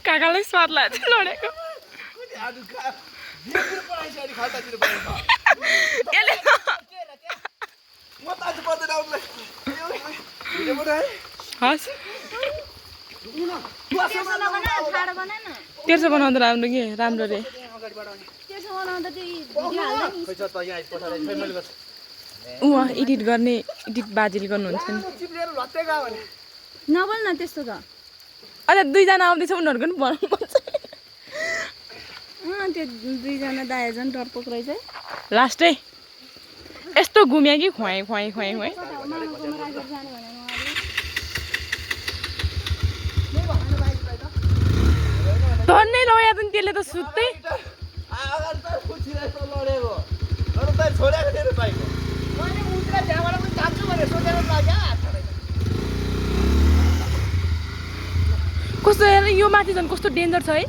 काकालाई स्वाद लाग्छ लडेको हस् तेर्सो बनाउँदा राम्रो के राम्रो रे एडिट गर्ने एडिट बाजेले गर्नुहुन्छ नि नबोल न त्यस्तो त अझ दुईजना आउँदैछ उनीहरूको पनि बनाउनु पर्छ त्यो दुईजना दाया झन् डरपोक रहेछ लास्टै यस्तो घुम्या कि खुवाएँ खुवाएँ खुवाएँ खुवाएँ धन्नै लग्यो त त्यसले त सुत्दै कस्तो यो माथि झन् कस्तो डेन्जर छ है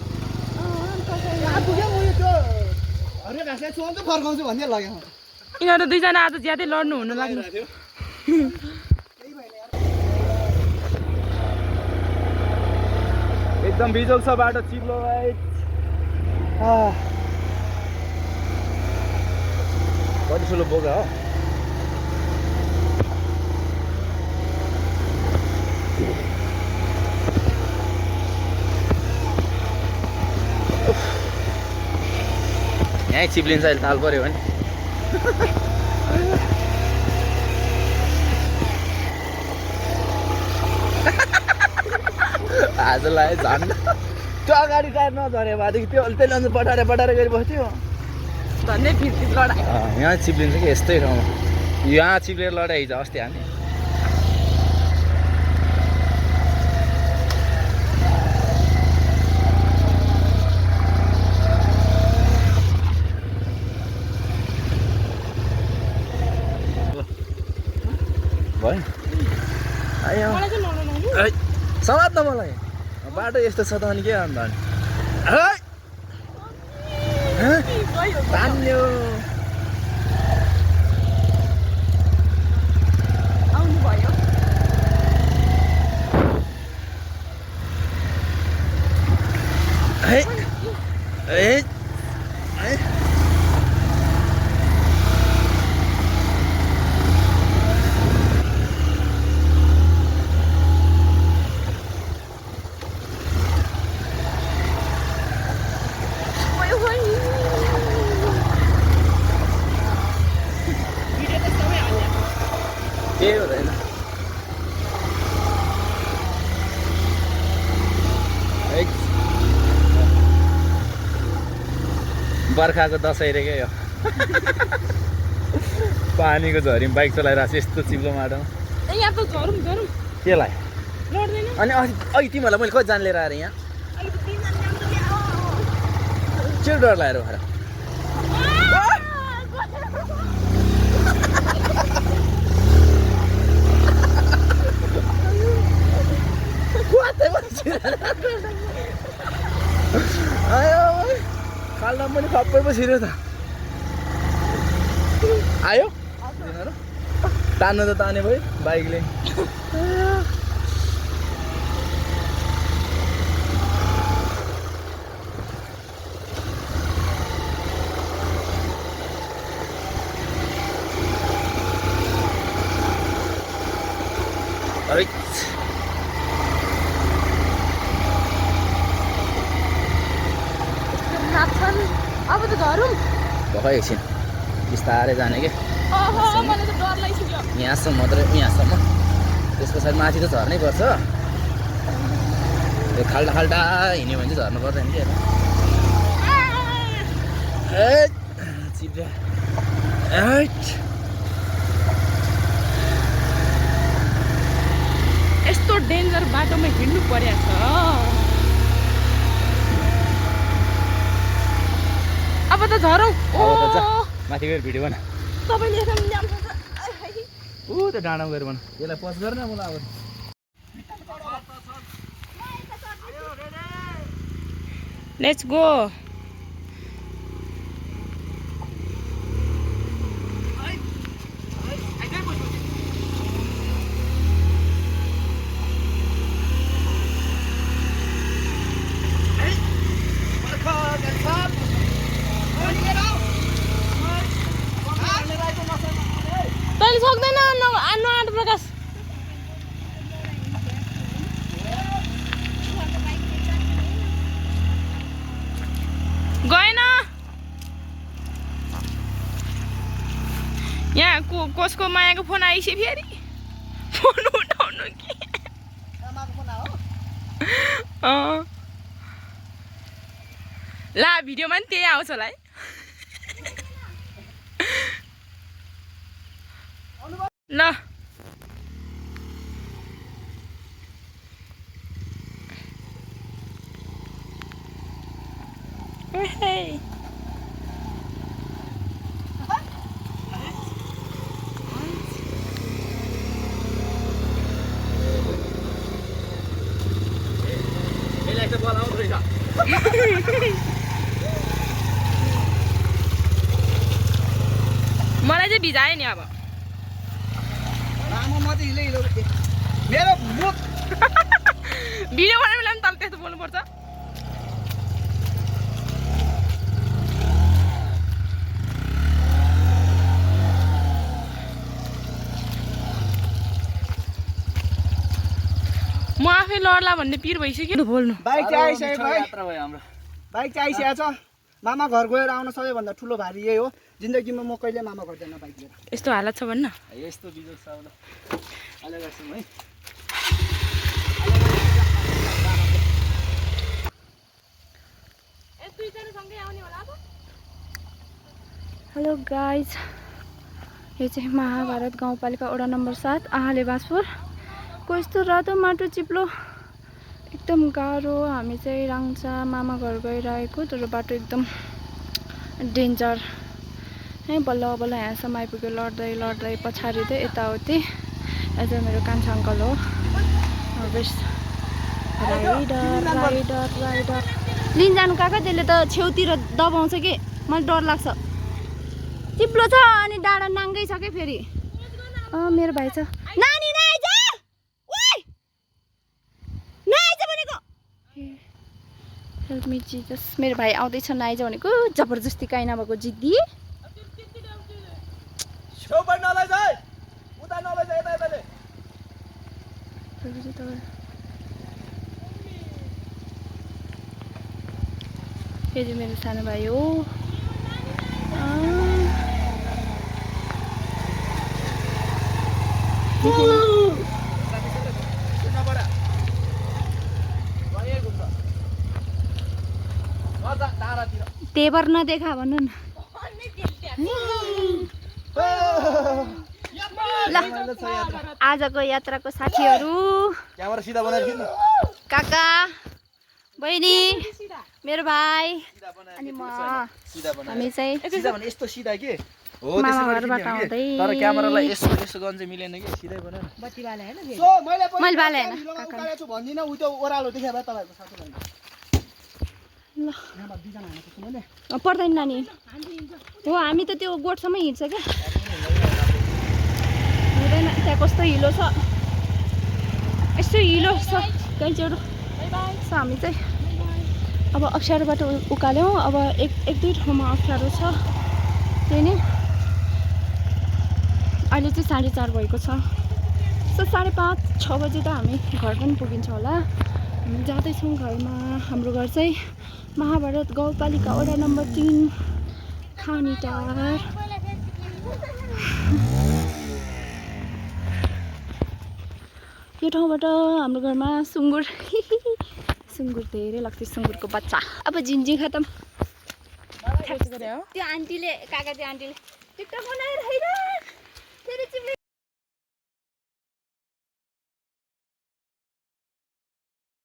यिनीहरू दुईजना आज ज्यादै लड्नु हुन लाग्नु एकदम बिजोग छ बाटो चिप्लो कति ठुलो बोका हो यहीँ चिप्लिन्छ अहिले ताल पऱ्यो भने आजलाई झन् त्यो अगाडि टायर नझरे भएदेखि त्यो त्यसले अन्त पठाएर गरी बस्थ्यो धन्नै फिर्ती लडाइ यहाँ चिप्लिन्छ कि यस्तै ठाउँमा यहाँ चिप्लेर लडाइ अस्ति हामी भयो समात न मलाई बाटो यस्तो छ त अनि के अन्त तान्यो आउनु भयो केही हुँदैन बर्खाको दसैँ रे क्या यो पानीको झरीमा बाइक चलाइरहेको छ यस्तो चिप्लो माटोमा यहाँ त झरौँ झरौँ केलाई लड्दैन अनि अघि तिमीहरूलाई मैले कति जान लिएर आएर यहाँ के डर लागेर भएर कालमा पनि खप्पै पो छिर्यो त आयो तान्नु त ताने भयो बाइकले अब त झरौँ भए एकछिन बिस्तारै जाने के मलाई त डर लागिसक्यो यहाँसम्म मात्रै यहाँसम्म त्यस पछाडि माथि त झर्नै पर्छ यो खाल्टा खाल्टा हिँड्यो भने चाहिँ झर्नु पर्दैन कि चिप्ल्या यस्तो डेन्जर बाटोमा हिँड्नु परेको छ अब त झरौँ माथि गएर भिडियो बना तपाईँले ऊ त्यो डाँडामा गएर बना यसलाई पस गर्न मलाई अब लेट्स गो कसको मायाको फोन आइसक्यो फेरि फोन उठाउनु कि ला भिडियोमा नि त्यही आउँछ होला है ल Hey. मलाई चाहिँ भिजायो नि अब मेरो मुख भिडियो बनाउने बेला पनि तल त्यस्तो बोल्नुपर्छ म आफै लड्ला भन्ने पिर भइसक्यो बोल्नु बाइक चाहिँ आइसक्यो भाइ यात्रा भयो हाम्रो बाइक चाहिँ आइसकेको छ मामा घर गएर आउन सबैभन्दा ठुलो भारी यही हो जिन्दगीमा म कहिले मामा घर जान्न बाइक लिएर यस्तो हालत छ भन्न यस्तो बिजोग छ अब अहिले गर्छौँ है हेलो गाइज यो चाहिँ महाभारत गाउँपालिका वडा नम्बर 7 आहाले बासपुर कस्तो रातो माटो चिप्लो एकदम गाह्रो हामी चाहिँ राङ्चा मामा घर गइरहेको तर बाटो एकदम डेन्जर है बल्ल बल्ल यहाँसम्म आइपुग्यो लड्दै लड्दै पछाडि चाहिँ यताउति एज मेरो कान्छा अङ्कल हो राइडर राइडर राइडर लिन जानु काका त्यसले त छेउतिर दबाउँछ कि मलाई डर लाग्छ चिप्लो छ अनि डाँडा नाङ्गै छ कि फेरि मेरो भाइ छ नानी नआइज ओइ नआइज भनेको हेल्प मी जिजस मेरो भाइ आउँदैछ नआइज भनेको जबरजस्ती काहीँ नभएको जिद्दी यो चाहिँ मेरो सानो भाइ हो तेवर नदेखा भन्नु न ल आजको यात्राको साथीहरू क्यामेरा सिधा बनाएर काका बहिनी मेरो भाइ अनि म हामी चाहिँ सिधा भने यस्तो सिधा के हो मामा घरबाट आउँदै तर क्यामेरालाई यसो यसो गर्न चाहिँ मिलेन कि सिधै बनायो न बत्ती बाले हैन सो मैले मैले बाले हैन काका भन्दिन उ त्यो ओरालो देखाए भए तपाईहरुको साथीहरुलाई ल यहाँ दुईजना हानेको छु मैले पर्दैन नानी हो हामी त त्यो गोठसम्म हिँड्छ क्या हुँदैन त्यहाँ कस्तो हिलो छ यस्तो हिलो छ गाइजहरू हामी चाहिँ अब अप्ठ्यारोबाट उकाल्यौँ अब एक दुई ठाउँमा अप्ठ्यारो छ त्यही नै अहिले चाहिँ 4:30 भएको छ सो 5:30 6 बजे त हामी घर पनि पुगिन्छ होला हामी जाँदैछौँ घरमा हाम्रो घर चाहिँ महाभारत गाउँपालिका वडा नम्बर 3 खानीटार यो ठाउँबाट हाम्रो घरमा सुँगुर सुँगुर धेरै लाग्छ सुँगुरको बच्चा अब जिन्जी खतम त्यो आन्टीले काका त्यो आन्टीले टिकटक बनाएर हैन फेरि चिप्ले